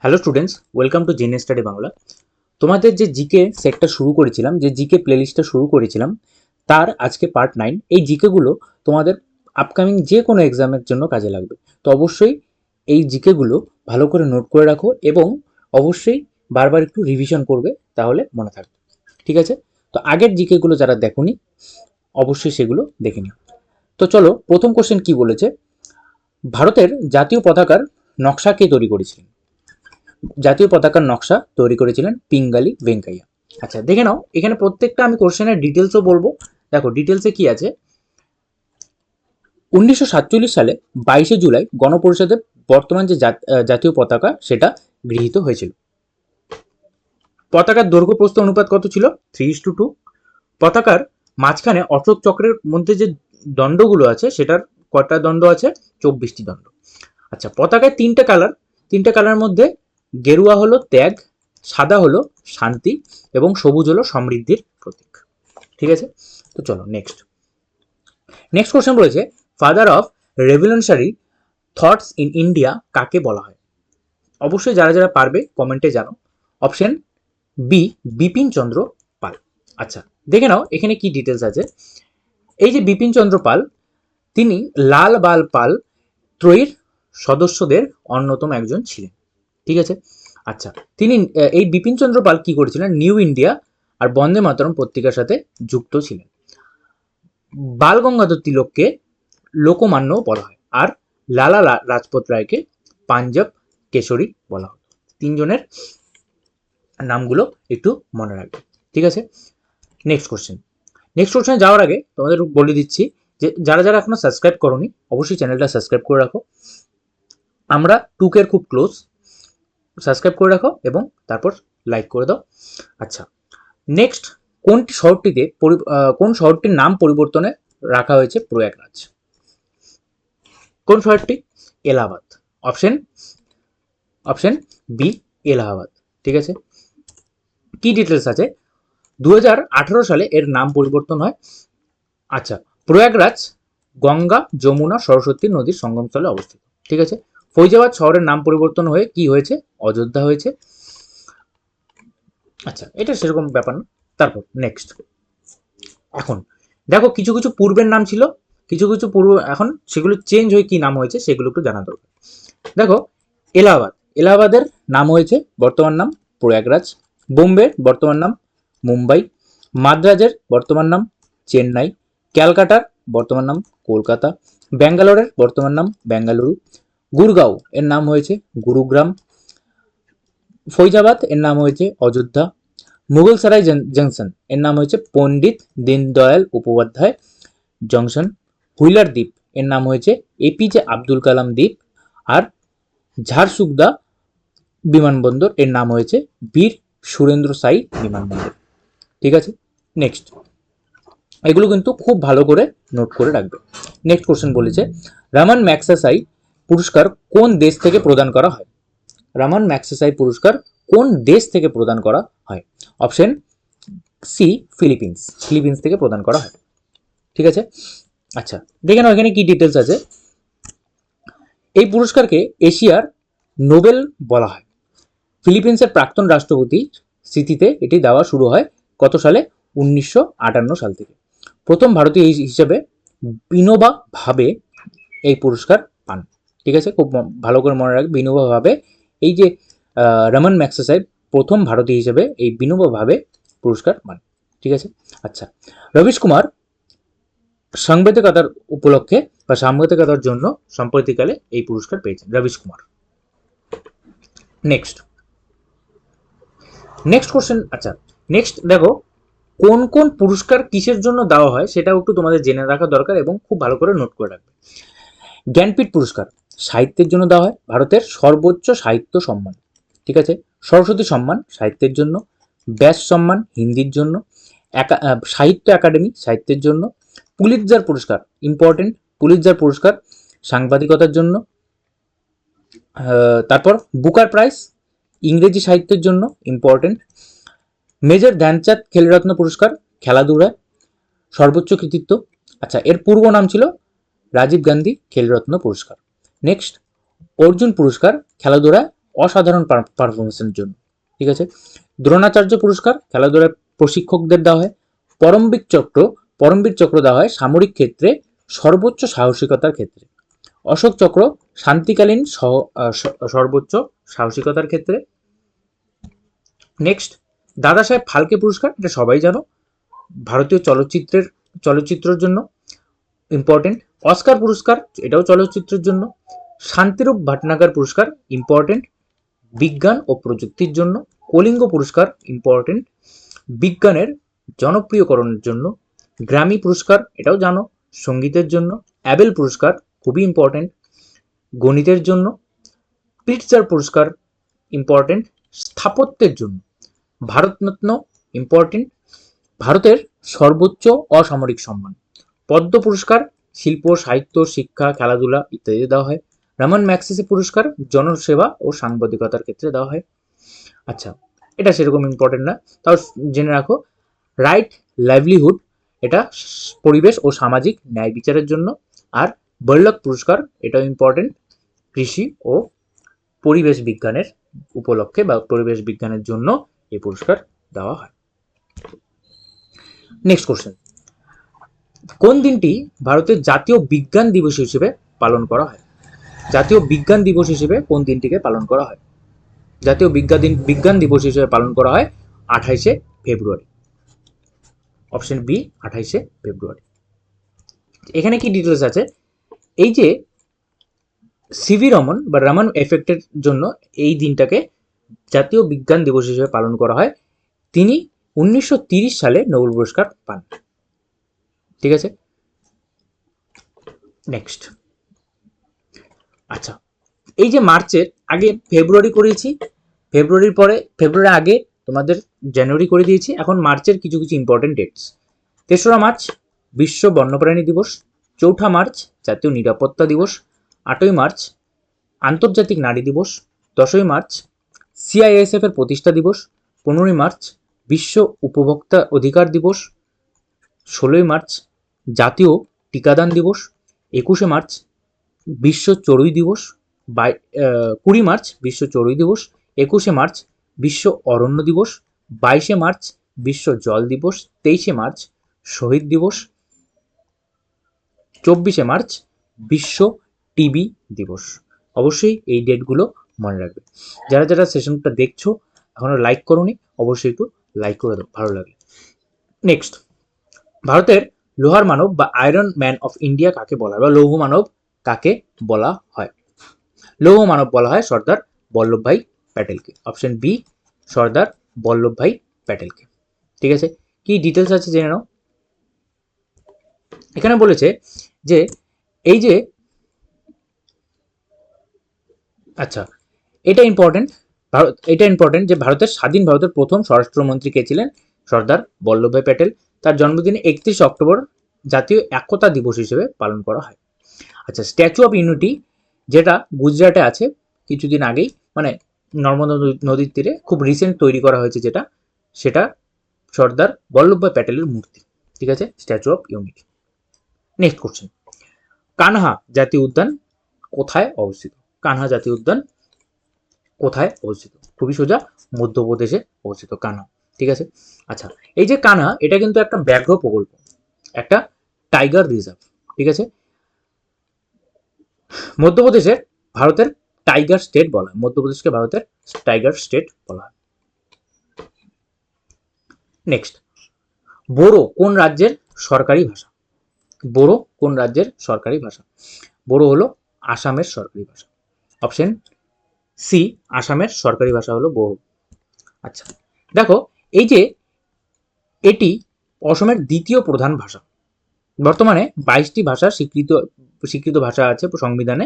Hello students, welcome to জেনে study Bangla. তোমাদের যে জিকে সেটটা শুরু করেছিলাম, যে জিকে প্লেলিস্টটা শুরু করেছিলাম, তার আজকে পার্ট 9। এই জিকেগুলো তোমাদের আপকামিং যে কোনো এক্সামের জন্য কাজে লাগবে। তো অবশ্যই এই জিকেগুলো ভালো করে নোট করে রাখো এবং অবশ্যই বারবার একটু রিভিশন করবে, তাহলে মনে থাকবে। ঠিক আছে? তো আগের জিকেগুলো যারা দেখোনি, অবশ্যই সেগুলো দেখে নিও। তো চলো, প্রথম কোশ্চেন কি বলেছে, ভারতের জাতীয় পতাকার নকশা কে তৈরি করেছিলেন? জাতীয় পতাকার নকশা তৈরি করেছিলেন পিঙ্গালি ভেঙ্কাইয়া। আচ্ছা, দেখে নাও, এখানে প্রত্যেকটা আমি কোশ্চেনের ডিটেলসও বলবো। দেখো ডিটেলসে কি আছে। 1947 সালে 22শে জুলাই গণপরিষদে বর্তমান যে জাতীয় পতাকা সেটা গৃহীত হয়েছিল। পতাকার দৈর্ঘ্য প্রস্থ অনুপাত কত ছিল? 3:2। পতাকার মাঝখানে অশোক চক্রের মধ্যে যে দণ্ডগুলো আছে সেটার কটা দণ্ড আছে? 24টি দণ্ড। আচ্ছা, পতাকায় তিনটা কালার মধ্যে গেরুয়া হলো ত্যাগ, সাদা হলো শান্তি এবং সবুজ হলো সমৃদ্ধির প্রতীক। ঠিক আছে? তো চলো নেক্সট কোশ্চেন রয়েছে, father of revolutionary thoughts in India কাকে বলা হয়? অবশ্যই যারা যারা পারবে কমেন্টে জানো। Option B, Bipin Chandra Pal. আচ্ছা, দেখে নাও এখানে কি ডিটেলস আছে। এই যে বিপিন চন্দ্র পাল, তিনি লাল বাল পাল ত্রয়ীর সদস্যদের অন্যতম একজন ছিলেন। ঠিক আছে? আচ্ছা, তিনি এই বিপিন চন্দ্র পাল কি করেছিলেন? নিউ ইন্ডিয়া আর বন্দে মাতরম পত্রিকার সাথে যুক্ত ছিলেন। বাল গঙ্গাধর তিলককে লোকমান্য বলা হয়, আর লালা রাজপত রায়কে পাঞ্জাব কেশরী বলা হয়। তিনজনের নামগুলো একটু মনে রাখবে। ঠিক আছে? নেক্সট কোশ্চেনে যাওয়ার আগে তোমাদের বলে দিচ্ছি যে যারা যারা এখনো সাবস্ক্রাইব করোনি, অবশ্যই চ্যানেলটা সাবস্ক্রাইব করে রাখো। আমরা টুকের খুব ক্লোজ। সাবস্ক্রাইব করে রাখো এবং তারপর লাইক করে দাও। আচ্ছা, নেক্সট, কোন শহরটির নাম পরিবর্তনে রাখা হয়েছে প্রয়াগরাজ? কোন শহরটি? এলাহাবাদ। Option B, Allahabad. ঠিক আছে? কি ডিটেলস আছে? 2018 সালে এর নাম পরিবর্তন হয়। আচ্ছা, প্রয়াগরাজ গঙ্গা, যমুনা, সরস্বতী নদীর সঙ্গমস্থলে অবস্থিত। ঠিক আছে? ফৈজাবাদ শহরের নাম পরিবর্তন হয়ে কি হয়েছে? অযোধ্যা হয়েছে। আচ্ছা, এটা সেরকম ব্যাপার না। তারপর নেক্সট, এখন দেখো কিছু কিছু পূর্বের নাম ছিল, কিছু কিছু পূর্ব এখন সেগুলো চেঞ্জ হয়ে কি নাম হয়েছে সেগুলো একটু জানা দরকার। দেখো, এলাহাবাদের নাম হয়েছে বর্তমান নাম প্রয়াগরাজ। বোম্বে বর্তমান নাম মুম্বাই। মাদ্রাজের বর্তমান নাম চেন্নাই। ক্যালকাটার বর্তমান নাম কলকাতা। ব্যাঙ্গালোরের বর্তমান নাম বেঙ্গালুরু। গুরগাঁও এর নাম হয়েছে গুরুগ্রাম। ফৈজাবাদ এর নাম হয়েছে অযোধ্যা। মুঘলসরাই জংশন এর নাম হয়েছে পণ্ডিত দীনদয়াল উপাধ্যায় জংশন। হুইলার দ্বীপ এর নাম হয়েছে এপিজে আব্দুল কালাম দ্বীপ। আর ঝারসুগদা বিমানবন্দর এর নাম হয়েছে বীর সুরেন্দ্র সাই বিমানবন্দর। ঠিক আছে? নেক্সট, এগুলো কিন্তু খুব ভালো করে নোট করে রাখবে। নেক্সট কোশ্চেন বলেছে, রামান ম্যাগসেসাই পুরস্কার কোন দেশ থেকে প্রদান করা হয়? রামান ম্যাগসেসাই পুরস্কার কোন দেশ থেকে প্রদান করা হয়? অপশন সি, ফিলিপিন্স থেকে প্রদান করা হয়। ঠিক আছে? আচ্ছা, দেখে নাও এখানে কি ডিটেলস আছে। এই পুরস্কারকে এশিয়ার নোবেল বলা হয়। ফিলিপিন্সের প্রাক্তন রাষ্ট্রপতির স্মৃতিতে এটি দেওয়া শুরু হয় কত সালে? 1958 সাল থেকে। প্রথম ভারতীয় হিসেবে বিনোবা ভাবে এই পুরস্কার পান। ঠিক আছে? খুব ভালো করে মনে রাখবে, বিনোবা ভাবে, এই যে রমন ম্যাগসেসাই প্রথম ভারতীয় হিসেবে এই বিনোবা ভাবে পুরস্কার পান। ঠিক আছে? আচ্ছা, রবিশ কুমার সাংবাদিকতার উপলক্ষে বা সাংবাদিকতার জন্য সম্প্রতিকালে এই পুরস্কার পেয়েছেন রবিশ কুমার। Next question. আচ্ছা, নেক্সট দেখো, কোন কোন পুরস্কার কিসের জন্য দেওয়া হয় সেটাও একটু তোমাদের জেনে রাখা দরকার এবং খুব ভালো করে নোট করে রাখবে। জ্ঞানপীঠ পুরস্কার সাহিত্যের জন্য দেওয়া হয়, ভারতের সর্বোচ্চ সাহিত্য সম্মান। ঠিক আছে? সরস্বতী সম্মান সাহিত্যের জন্য। ব্যাস সম্মান হিন্দির জন্য। সাহিত্য একাডেমি সাহিত্যের জন্য। পুলিৎজার পুরস্কার ইম্পর্টেন্ট, পুলিৎজার পুরস্কার সাংবাদিকতার জন্য। তারপর বুকার প্রাইজ ইংরেজি সাহিত্যের জন্য ইম্পর্টেন্ট। মেজর ধ্যানচাঁদ খেলরত্ন পুরস্কার খেলাধুলায় সর্বোচ্চ কৃতিত্ব। আচ্ছা, এর পূর্ব নাম ছিল রাজীব গান্ধী খেলরত্ন পুরস্কার। নেক্সট, অর্জুন পুরস্কার খেলাধুলায় অসাধারণ পারফরমেন্সের জন্য। ঠিক আছে। দ্রোণাচার্য পুরস্কার খেলাধুলার প্রশিক্ষকদের দেওয়া হয়। পরমবীর চক্র দেওয়া হয় সামরিক ক্ষেত্রে সর্বোচ্চ সাহসিকতার ক্ষেত্রে। অশোক চক্র শান্তিকালীন সর্বোচ্চ সাহসিকতার ক্ষেত্রে। নেক্সট, দাদা সাহেব ফালকে পুরস্কার, এটা সবাই জানো, ভারতীয় চলচ্চিত্রের জন্য ইম্পর্টেন্ট। অস্কার পুরস্কার, এটাও চলচ্চিত্রের জন্য। শান্তিরূপ ভাটনাগর পুরস্কার ইম্পর্টেন্ট বিজ্ঞান ও প্রযুক্তির জন্য। কলিঙ্গ পুরস্কার ইম্পর্টেন্ট বিজ্ঞানের জনপ্রিয়করণের জন্য। গ্র্যামি পুরস্কার, এটাও জানো, সঙ্গীতের জন্য। অ্যাবেল পুরস্কার খুবই ইম্পর্টেন্ট গণিতের জন্য। প্রিটজার পুরস্কার ইম্পর্টেন্ট স্থাপত্যের জন্য। ভারতরত্ন ইম্পর্টেন্ট ভারতের সর্বোচ্চ অসামরিক সম্মান। পদ্ম পুরস্কার শিল্প, সাহিত্য, শিক্ষা, খেলাধুলা ইত্যাদি দেওয়া হয়। রমন ম্যাগসেসে পুরস্কার জনসেবা ও সাংবাদিকতার ক্ষেত্রে দেওয়া হয়। আচ্ছা, এটা সেরকম ইম্পর্টেন্ট না, তাও জেনে রাখো। রাইট লাইভলিহুড, এটা পরিবেশ ও সামাজিক ন্যায় বিচারের জন্য। আর বল্লভ পুরস্কার, এটাও ইম্পর্টেন্ট কৃষি ও পরিবেশ বিজ্ঞানের উপলক্ষে বা পরিবেশ বিজ্ঞানের জন্য এই পুরস্কার দেওয়া হয়। নেক্সট কোশ্চেন, কোন দিনটি ভারতের জাতীয় বিজ্ঞান দিবস হিসেবে পালন করা হয়? জাতীয় বিজ্ঞান দিবস হিসেবে কোন দিনটিকে পালন করা হয়? জাতীয় বিজ্ঞান দিবস হিসেবে পালন করা হয় 28শে ফেব্রুয়ারি। অপশন বি 28শে ফেব্রুয়ারি। এখানে কি ডিটেলস আছে, এই যে সিভি রমন বা রমন এফেক্টের জন্য এই দিনটাকে জাতীয় বিজ্ঞান দিবস হিসেবে পালন করা হয়। তিনি 1930 সালে নোবেল পুরস্কার পান। ঠিক আছে। নেক্সট, আচ্ছা, এই যে মার্চের আগে ফেব্রুয়ারি করেছি, ফেব্রুয়ারি আগে তোমাদের জানুয়ারি করে দিয়েছি, এখন মার্চের কিছু কিছু ইম্পর্টেন্ট ডেটস। 3রা মার্চ বিশ্ব বন্যপ্রাণী দিবস। 4ঠা মার্চ জাতীয় নিরাপত্তা দিবস। 8ই মার্চ আন্তর্জাতিক নারী দিবস। 10ই মার্চ সিআইএসএফ এর প্রতিষ্ঠা দিবস। 15ই মার্চ বিশ্ব উপভোক্তা অধিকার দিবস। 16ই মার্চ জাতীয় টিকাদান দিবস। 21শে মার্চ বিশ্ব চড়ুই দিবস। 20 মার্চ বিশ্ব চড়ুই দিবস। 21শে মার্চ বিশ্ব অরণ্য দিবস। 22শে মার্চ বিশ্ব জল দিবস। 23শে মার্চ শহীদ দিবস। 24শে মার্চ বিশ্ব টিবি দিবস। অবশ্যই এই ডেটগুলো মনে রাখবে। যারা যারা সেশনটা দেখছো এখনো লাইক করোনি, অবশ্যই একটু লাইক করে দাও ভালো লাগলে। নেক্সট, ভারতের লোহার মানব বা আয়রন ম্যান অফ ইন্ডিয়া কাকে বলা হয়, বা লৌহ মানব কাকে বলা হয়? লৌহ মানব বলা হয় সর্দার বল্লভভাই প্যাটেলকে। Option B Sardar Vallabhbhai প্যাটেলকে। ঠিক আছে, কি ডিটেলস আছে জেনে নাও। এখানে বলেছে যে এই যে, আচ্ছা এটা ইম্পর্টেন্ট যে স্বাধীন ভারতের প্রথম স্বরাষ্ট্রমন্ত্রী কে ছিলেন? সর্দার বল্লভভাই প্যাটেল। তার জন্মদিন 31 অক্টোবর জাতীয় একতা দিবস হিসেবে পালন করা হয়। আচ্ছা, স্ট্যাচু অফ ইউনিটি যেটা গুজরাটে আছে, কিছুদিন আগেই মানে নর্মদা নদীর তীরে খুব রিসেন্ট তৈরি করা হয়েছে, সেটা সর্দার বল্লভভাই প্যাটেলের মূর্তি। ঠিক আছে, statue of unity. Next question, Kanha জাতীয় উদ্যান কোথায় অবস্থিত? কানহা জাতীয় উদ্যান কোথায় অবস্থিত? খুবই সোজা, মধ্যপ্রদেশে অবস্থিত কানহা। ঠিক আছে। আচ্ছা, এই যে কানহা, এটা কিন্তু একটা ব্যাঘ্র প্রকল্প, একটা টাইগার রিজার্ভ। ঠিক আছে, মধ্যপ্রদেশের ভারতের টাইগার স্টেট বলা হয়, মধ্যপ্রদেশকে ভারতের টাইগার স্টেট বলা হয়। নেক্সট, বোরো কোন রাজ্যের সরকারি ভাষা? বোরো কোন রাজ্যের সরকারি ভাষা? বোরো হলো আসামের সরকারি ভাষা। অপশন সি আসামের সরকারি ভাষা হলো বোরো। আচ্ছা দেখো, এই যে এটি অসমের দ্বিতীয় প্রধান ভাষা। বর্তমানে 22টি ভাষা স্বীকৃত ভাষা আছে সংবিধানে।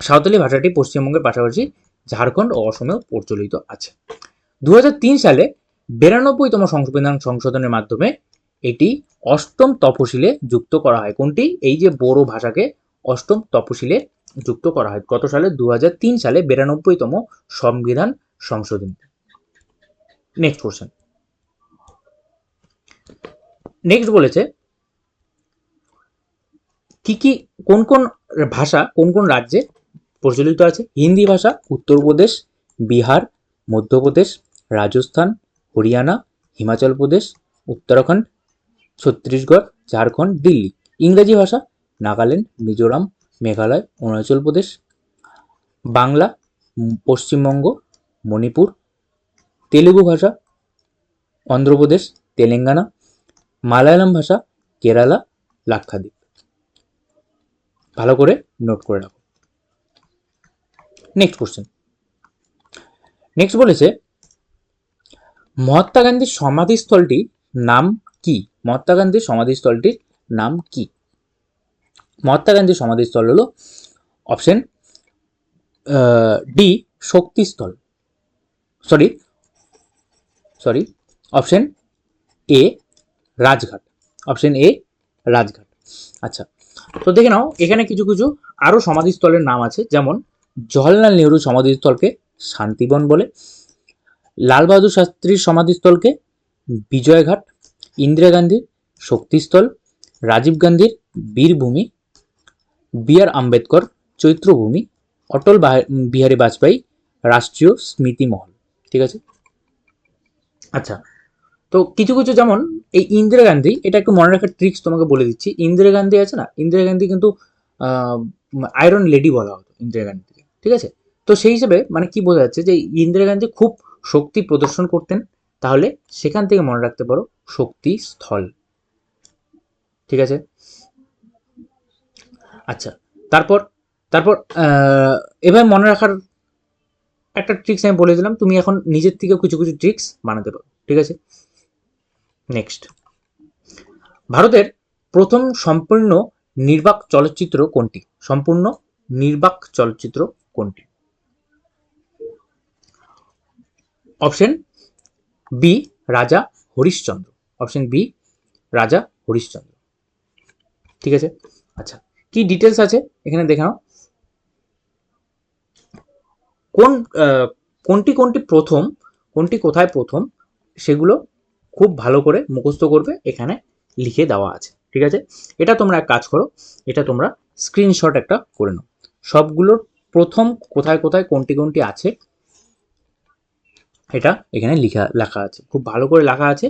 সাঁওতালি ভাষাটি পশ্চিমবঙ্গের পাশাপাশি ঝাড়খণ্ড ও অসমেও প্রচলিত আছে। 2003 সালে 92তম সংবিধান সংশোধনের মাধ্যমে এটি 8ম তফসিলে যুক্ত করা হয়। কোনটি? এই যে বোরো ভাষাকে 8ম তফসিলে যুক্ত করা হয় কত সালে? 2003 সালে 92তম সংবিধান সংশোধন। নেক্সট কোশ্চেন, নেক্সট বলেছে কোন কোন ভাষা কোন কোন রাজ্যে প্রচলিত আছে। হিন্দি ভাষা উত্তরপ্রদেশ, বিহার, মধ্যপ্রদেশ, রাজস্থান, হরিয়ানা, হিমাচল প্রদেশ, উত্তরাখণ্ড, ছত্তিশগড়, ঝাড়খণ্ড, দিল্লি। ইংরেজি ভাষা নাগাল্যান্ড, মিজোরাম, মেঘালয়, অরুণাচল প্রদেশ। বাংলা পশ্চিমবঙ্গ, মণিপুর। তেলুগু ভাষা অন্ধ্রপ্রদেশ, তেলেঙ্গানা। মালায়ালাম ভাষা কেরালা, লাক্ষাদ্বীপ। ভালো করে নোট করে রাখো। Next question. নেক্সট বলেছে মহাত্মা গান্ধীর সমাধিস্থলটির নাম কি? মহাত্মা গান্ধীর সমাধিস্থলটির নাম কি? মহাত্মা গান্ধীর সমাধিস্থল হলো option D Shakti Sthal, sorry option A Rajghat, option A Rajghat. আচ্ছা, তো দেখে নাও এখানে কিছু কিছু আরো সমাধিস্থলের নাম আছে, যেমন জওহরলাল নেহরু সমাধিস্থলকে শান্তিবন বলে, লাল বাহাদুর শাস্ত্রীর সমাধিস্থলকে বিজয়ঘাট, ইন্দিরা গান্ধীর শক্তিস্থল, রাজীব গান্ধীর বীরভূমি, বি আর আম্বেদকর চৈত্রভূমি, অটল বিহারী বাজপেয়ী রাষ্ট্রীয় স্মৃতি মহল। ঠিক আছে। আচ্ছা, তো কিছু কিছু যেমন এই ইন্দিরা গান্ধী, এটা একটু মনে রাখার ট্রিক্স তোমাকে বলে দিচ্ছি। ইন্দিরা গান্ধী আছে না, ইন্দিরা গান্ধী কিন্তু আয়রন লেডি বলা হতো ইন্দিরা গান্ধীকে। ঠিক আছে, তো সেই হিসেবে মানে কি বোঝা যাচ্ছে যে ইন্দিরা গান্ধী খুব শক্তি প্রদর্শন করতেন, তাহলে সেখান থেকে মনে রাখতে পারো শক্তি স্থল। ঠিক আছে। আচ্ছা, তারপর তারপর এবার মনে রাখার একটা ট্রিক্স আমি বলে দিলাম, তুমি এখন নিজের থেকেও কিছু কিছু ট্রিক্স বানাতে পারো। ঠিক আছে। নেক্সট, ভারতের প্রথম সম্পূর্ণ নির্বাক চলচ্চিত্র কোনটি? সম্পূর্ণ নির্বাক চলচ্চিত্র কোনটি? অপশন বি রাজা হরিশ্চন্দ্র, অপশন বি রাজা হরিশ্চন্দ্র। ঠিক আছে। আচ্ছা, কি ডিটেলস আছে এখানে দেখে নাও। কোনটি কোনটি প্রথম, কোনটি কোথায় প্রথম, সেগুলো খুব ভালো করে মুখস্থ করবে, এখানে লিখে দেওয়া আছে। ঠিক আছে, এটা তোমরা এক কাজ করো, এটা তোমরা স্ক্রিনশট একটা করে নাও, সবগুলোর প্রথম কোথায় কোথায় কোনটি কোনটি আছে এটা এখানে লেখা আছে, খুব ভালো করে লেখা আছে,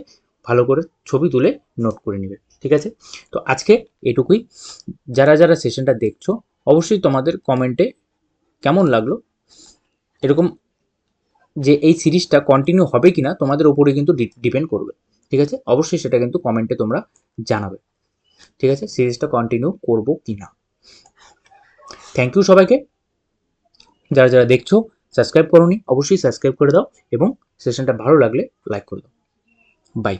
ভালো করে ছবি তুলে নোট করে নেবে। ঠিক আছে, তো আজকে এটুকুই। যারা যারা সেশনটা দেখছো অবশ্যই তোমাদের কমেন্টে কেমন লাগলো, এরকম যে এই সিরিজটা কন্টিনিউ হবে কিনা তোমাদের উপরে কিন্তু ডিপেন্ড করবে। ঠিক আছে, অবশ্যই সেটা কিন্তু কমেন্টে তোমরা জানাবে। ঠিক আছে, সিরিজটা কন্টিনিউ করব কিনা। থ্যাংক ইউ সবাইকে। যারা যারা দেখছো সাবস্ক্রাইব করোনি অবশ্যই সাবস্ক্রাইব করে দাও, এবং সেশনটা ভালো লাগলে লাইক করে দাও। বাই।